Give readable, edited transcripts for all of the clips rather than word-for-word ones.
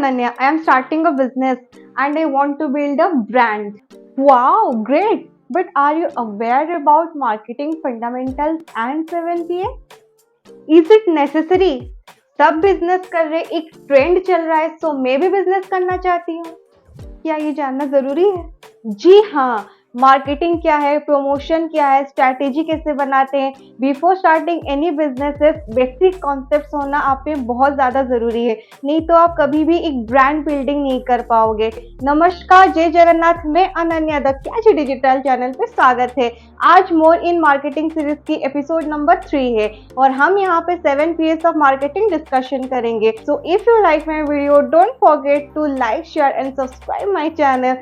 Ananya, I am starting a business and I want to build a brand. Wow, great! But are you aware about marketing fundamentals and 7 PA? Is it necessary? सब business कर रहे, एक trend चल रहा है, सो मैं भी business करना चाहती हूँ। क्या ये जानना जरूरी है? जी हाँ, मार्केटिंग क्या है, प्रमोशन क्या है, स्ट्रैटेजी कैसे बनाते हैं, before starting any businesses basic concepts होना आप में बहुत ज़्यादा ज़रूरी है, नहीं तो आप कभी भी एक ब्रांड बिल्डिंग नहीं कर पाओगे। नमस्कार, जय जगन्नाथ, मैं Ananya the catch digital channel पे स्वागत है। आज मोर इन मार्केटिंग सीरीज की एपिसोड नंबर 3 है और हम यहाँ पे 7 P's ऑफ मार्केटिंग डिस्कशन करेंगे। So if you like my video don't forget to like, share and subscribe my channel.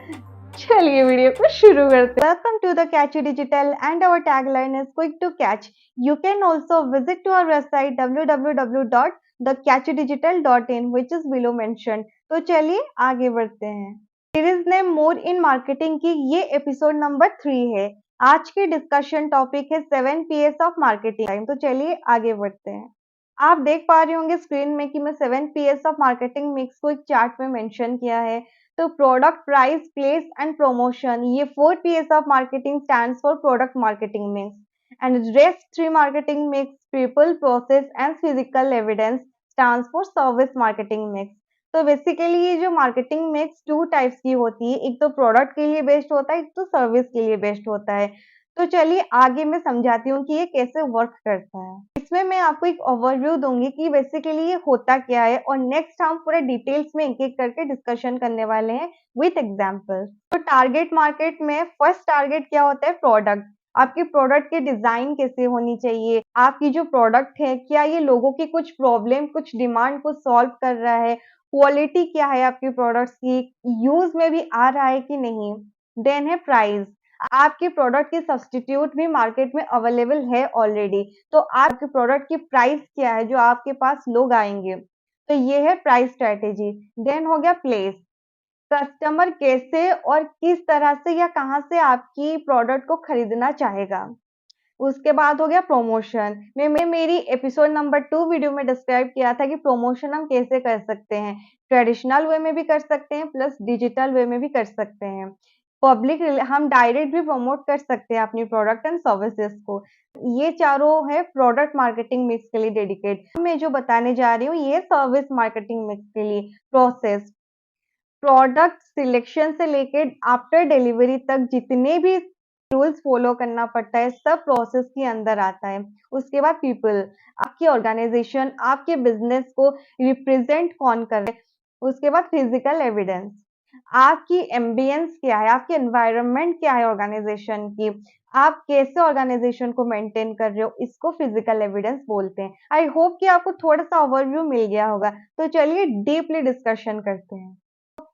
चलिए वीडियो को शुरू करते हैं। Welcome to the catch digital and our tagline is quick to catch. You can also visit to our website www.thecatchdigital.in which is below mentioned। तो चलिए आगे बढ़ते हैं। Series name more in marketing की ये एपिसोड नंबर 3 है। आज की डिस्कशन टॉपिक है 7 P's ऑफ मार्केटिंग। तो चलिए आगे बढ़ते हैं। आप देख पा रहे होंगे स्क्रीन में कि मैं 7 P's ऑफ मार्केटिंग मिक्स को एक चार्ट में मेंशन किया है। तो product, price, place and promotion, ये 4 P's of marketing stands for product marketing mix and rest 3 marketing mix, people, process and physical evidence stands for service marketing mix. तो basically ये जो मार्केटिंग मिक्स 2 टाइप्स की होती है, एक तो product के लिए बेस्ड होता है, एक तो सर्विस के लिए बेस्ड होता है। तो चलिए आगे मैं समझाती हूँ कि ये कैसे वर्क करता है। इसमें मैं आपको एक ओवरव्यू दूंगी कि बेसिकली ये होता क्या है और नेक्स्ट हम पूरे डिटेल्स में एक-एक करके डिस्कशन करने वाले हैं विथ एग्जांपल। तो टारगेट मार्केट में फर्स्ट टारगेट क्या होता है? प्रोडक्ट। आपकी प्रोडक्ट की डिजाइन कैसे होनी चाहिए, आपकी जो प्रोडक्ट है क्या ये लोगों की कुछ प्रॉब्लम, कुछ डिमांड को सॉल्व कर रहा है, क्वालिटी क्या है आपकी प्रोडक्ट्स की, यूज में भी आ रहा है कि नहीं। देन है प्राइस। आपके प्रोडक्ट के सब्स्टिट्यूट भी मार्केट में अवेलेबल है ऑलरेडी, तो आपके प्रोडक्ट की प्राइस क्या है जो आपके पास लोग आएंगे। तो ये है प्राइस स्ट्रेटेजी। देन हो गया प्लेस। कस्टमर कैसे और किस तरह से या कहाँ से आपकी प्रोडक्ट को खरीदना चाहेगा। उसके बाद हो गया प्रमोशन। मैं मेरी एपिसोड नंबर 2 वीडियो में डिस्क्राइब किया था कि प्रमोशन हम कैसे कर सकते हैं। ट्रेडिशनल वे में भी कर सकते हैं प्लस डिजिटल वे में भी कर सकते हैं। पब्लिक हम डायरेक्ट भी प्रमोट कर सकते हैं अपनी प्रोडक्ट एंड सर्विसेज को। ये चारों है प्रोडक्ट मार्केटिंग मिक्स के लिए डेडिकेट। मैं जो बताने जा रही हूँ ये सर्विस मार्केटिंग मिक्स के लिए प्रोसेस। प्रोडक्ट सिलेक्शन से लेके आफ्टर डिलीवरी तक जितने भी रूल्स फॉलो करना पड़ता है सब प्रोसेस के अंदर आता है। उसके बाद पीपल, आपकी ऑर्गेनाइजेशन, आपके बिजनेस को रिप्रेजेंट कौन कर रहे हैं। उसके बाद फिजिकल एविडेंस, आपकी एम्बियंस क्या है, आपकी एनवायरनमेंट क्या है ऑर्गेनाइजेशन की, आप कैसे ऑर्गेनाइजेशन को मेंटेन कर रहे हो, इसको फिजिकल एविडेंस बोलते हैं। आई होप कि आपको थोड़ा सा ओवरव्यू मिल गया होगा। तो चलिए डीपली डिस्कशन करते हैं।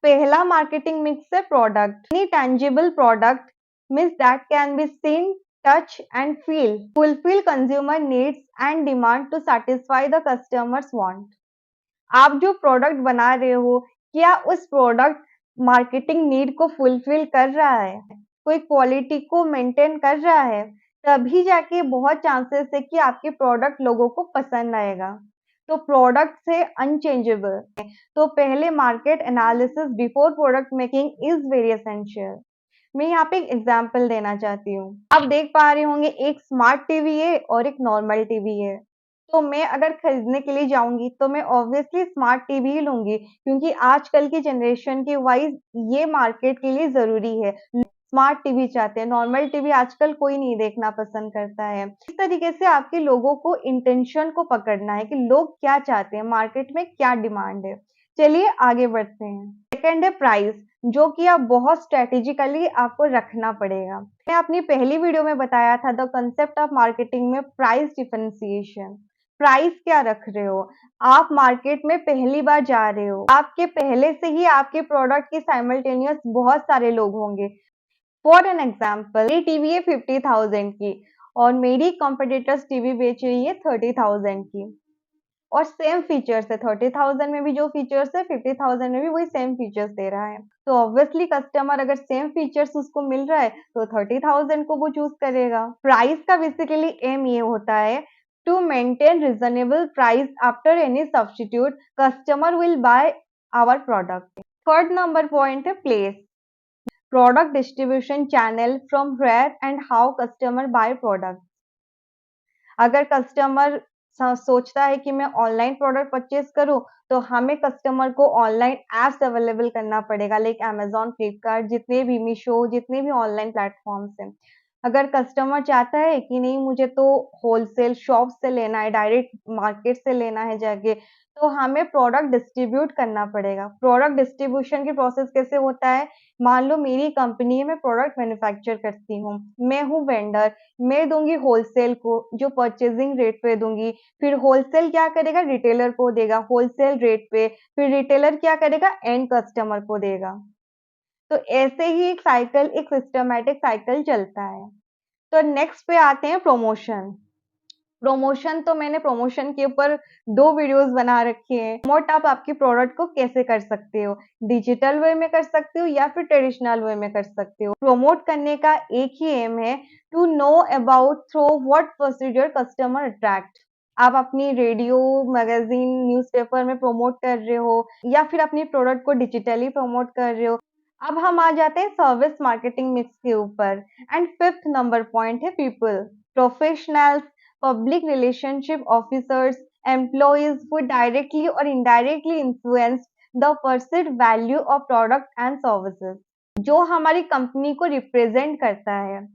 पहला मार्केटिंग मिक्स है product. Any tangible product means that can be seen, touch and feel, fulfil consumer needs and demand to satisfy the customers want. आप जो प्रोडक्ट बना रहे हो क्या उस प्रोडक्ट मार्केटिंग नीड को फुलफिल कर रहा है, कोई क्वालिटी को मेंटेन कर रहा है, तभी जाके बहुत चांसेस है कि आपके प्रोडक्ट लोगों को पसंद आएगा। तो प्रोडक्ट से अनचेंजेबल है। तो पहले market analysis before product making is very essential. मैं यहाँ पे एक एग्जांपल देना चाहती हूँ। आप देख पा रहे होंगे एक स्मार्ट टीवी है और एक नॉर्मल टीवी है। तो मैं अगर खरीदने के लिए जाऊंगी तो मैं ऑब्वियसली स्मार्ट टीवी ही लूंगी क्योंकि आजकल की जनरेशन के वाइज ये मार्केट के लिए जरूरी है। स्मार्ट टीवी चाहते हैं, नॉर्मल टीवी आजकल कोई नहीं देखना पसंद करता है। इस तरीके से आपके लोगों को इंटेंशन को पकड़ना है कि लोग क्या चाहते हैं, मार्केट में क्या डिमांड है। चलिए आगे बढ़ते हैं। सेकंड है प्राइस, जो कि आप बहुत स्ट्रेटेजिकली आपको रखना पड़ेगा। मैं अपनी पहली वीडियो में बताया था द कंसेप्ट ऑफ मार्केटिंग में प्राइस डिफरेंशिएशन। प्राइस क्या रख रहे हो, आप मार्केट में पहली बार जा रहे हो, आपके पहले से ही आपके प्रोडक्ट की साइमल्टेनियस बहुत सारे लोग होंगे। फॉर एन एग्जाम्पल मेरी टीवी है 50,000 की और मेरी कॉम्पिटिटर्स टीवी बेच रही है 30,000 की और सेम फीचर्स है। 30,000 में भी जो फीचर्स है 50,000 में भी वही सेम फीचर्स दे रहा है। तो ऑब्वियसली कस्टमर अगर सेम फीचर्स उसको मिल रहा है तो 30,000 को वो चूज करेगा। प्राइस का बेसिकली एम ये होता है to maintain reasonable price after any substitute, customer will buy our product. Third number point है place. Product distribution channel from where and how customer buy product. अगर कस्टमर सोचता है कि मैं ऑनलाइन प्रोडक्ट परचेज करूं तो हमें कस्टमर को ऑनलाइन एप्स अवेलेबल करना पड़ेगा, लाइक अमेजॉन, फ्लिपकार्ट, जितने भी मीशो, जितने भी ऑनलाइन प्लेटफॉर्म्स हैं। अगर कस्टमर चाहता है कि नहीं मुझे तो होलसेल शॉप से लेना है, डायरेक्ट मार्केट से लेना है जाके, तो हमें प्रोडक्ट डिस्ट्रीब्यूट करना पड़ेगा। प्रोडक्ट डिस्ट्रीब्यूशन की प्रोसेस कैसे होता है? मान लो मेरी कंपनी है, मैं प्रोडक्ट मैन्युफैक्चर करती हूँ, मैं हूँ वेंडर, मैं दूंगी होलसेल को जो परचेजिंग रेट पे दूंगी, फिर होलसेल क्या करेगा? रिटेलर को देगा होलसेल रेट पे, फिर रिटेलर क्या करेगा? एंड कस्टमर को देगा। तो ऐसे ही एक साइकिल, एक सिस्टमैटिक साइकिल चलता है। तो नेक्स्ट पे आते हैं प्रमोशन। प्रमोशन तो मैंने प्रमोशन के ऊपर 2 वीडियोस बना रखे हैं। प्रमोट आप आपके प्रोडक्ट को कैसे कर सकते हो? डिजिटल वे में कर सकते हो या फिर ट्रेडिशनल वे में कर सकते हो। प्रमोट करने का एक ही एम है, to know about through what procedure customer attract. आप अपनी रेडियो, मैगजीन, न्यूज़पेपर में प्रमोट कर रहे हो या फिर अपनी प्रोडक्ट को डिजिटली प्रमोट कर रहे हो। अब हम आ जाते हैं सर्विस मार्केटिंग मिक्स के ऊपर। एंड फिफ्थ नंबर पॉइंट है people, professionals, public relationship officers, employees who directly or indirectly influence the perceived value of product and services. जो हमारी कंपनी को रिप्रेजेंट करता है।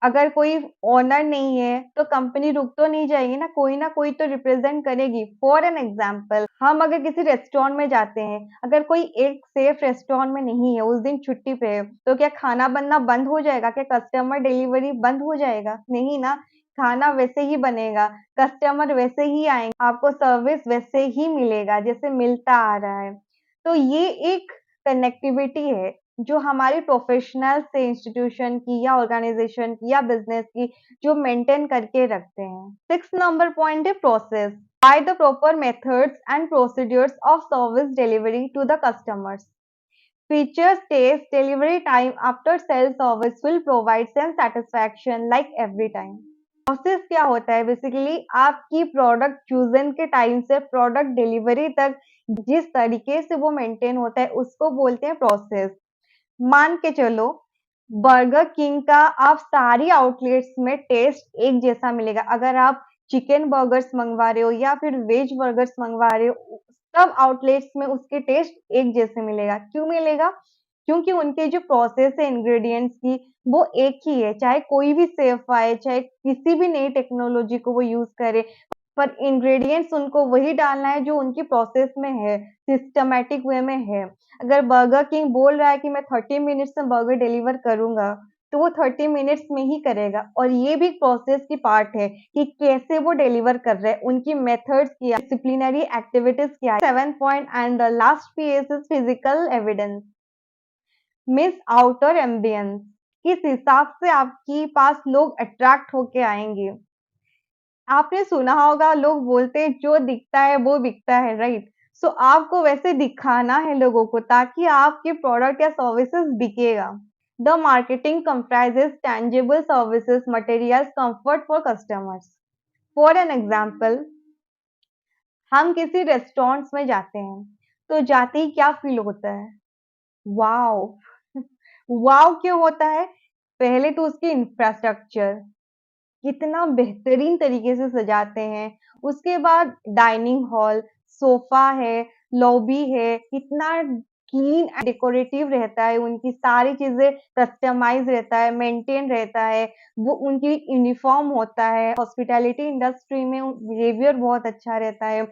अगर कोई ओनर नहीं है तो कंपनी रुक तो नहीं जाएगी ना कोई तो रिप्रेजेंट करेगी। फॉर एन एग्जाम्पल, हम अगर किसी रेस्टोरेंट में जाते हैं, अगर कोई एक सेफ रेस्टोरेंट में नहीं है, उस दिन छुट्टी पे है, तो क्या खाना बनना बंद हो जाएगा? क्या कस्टमर डिलीवरी बंद हो जाएगा? नहीं ना, खाना वैसे ही बनेगा, कस्टमर वैसे ही आएंगे, आपको सर्विस वैसे ही मिलेगा जैसे मिलता आ रहा है। तो ये एक कनेक्टिविटी है जो हमारी प्रोफेशनल से इंस्टीट्यूशन की या ऑर्गेनाइजेशन की या बिजनेस की जो मेंटेन करके रखते हैं। 6 नंबर पॉइंट है process, by the proper methods and procedures of service delivery to the customers. Features, taste, delivery time after sale service will provide same satisfaction like every time. Process क्या होता है? Basically आपकी product chosen के time से product delivery तक जिस तरीके से वो मेंटेन होता है उसको बोलते हैं प्रोसेस। मान के चलो बर्गर किंग का आप सारी आउटलेट्स में टेस्ट एक जैसा मिलेगा। अगर आप चिकन बर्गर्स मंगवा रहे हो या फिर वेज बर्गर्स मंगवा रहे हो, सब आउटलेट्स में उसके टेस्ट एक जैसे मिलेगा। क्यों मिलेगा? क्योंकि उनके जो प्रोसेस है इंग्रेडिएंट्स की वो एक ही है। चाहे कोई भी सेफ आए, चाहे किसी भी नई टेक्नोलॉजी को वो यूज करे, पर इंग्रेडिएंट्स उनको वही डालना है जो उनकी प्रोसेस में है, सिस्टमैटिक वे में है। अगर बर्गर किंग बोल रहा है कि मैं 30 मिनट्स में बर्गर डिलीवर करूंगा, तो वो 30 मिनट्स में ही करेगा। और ये भी प्रोसेस की पार्ट है कि कैसे वो डिलीवर कर रहे हैं, उनकी मेथड्स क्या, डिसिप्लिनरी एक्टिविटीज क्या है। 7 point and the last piece is physical evidence. Miss outer ambience, किस हिसाब से आपके पास लोग अट्रैक्ट होके आएंगे। आपने सुना होगा लोग बोलते हैं जो दिखता है वो बिकता है, राइट? सो आपको वैसे दिखाना है लोगों को ताकि आपके प्रोडक्ट या सर्विसेज बिकेगा। The marketing comprises tangible services, materials, comfort for customers. For an example, हम किसी रेस्टोरेंट्स में जाते हैं तो जाते ही क्या फील होता है? वाओ। वाव क्यों होता है? पहले तो उसकी इंफ्रास्ट्रक्चर कितना बेहतरीन तरीके से सजाते हैं, उसके बाद डाइनिंग हॉल, सोफा है, लॉबी है, कितना क्लीन एंड डेकोरेटिव रहता है, उनकी सारी चीजें कस्टमाइज रहता है, मेंटेन रहता है, वो उनकी यूनिफॉर्म होता है। हॉस्पिटैलिटी इंडस्ट्री में बिहेवियर बहुत अच्छा रहता है,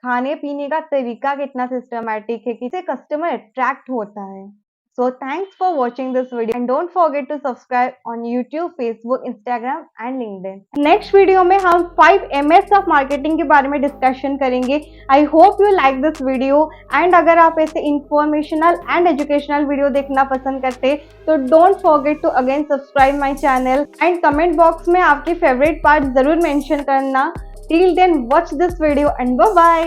खाने पीने का तरीका कितना सिस्टमैटिक है, किसे कस्टमर अट्रैक्ट होता है। So thanks for watching this video and don't forget to subscribe on YouTube, Facebook, Instagram and LinkedIn. Next video में हम 5 MS of marketing के बारे में डिस्कशन करेंगे। I hope you like this video and अगर आप ऐसे informational and educational वीडियो देखना पसंद करते तो don't forget to again subscribe my channel and comment box में आपके favorite part जरूर mention करना। Till then watch this video and bye bye.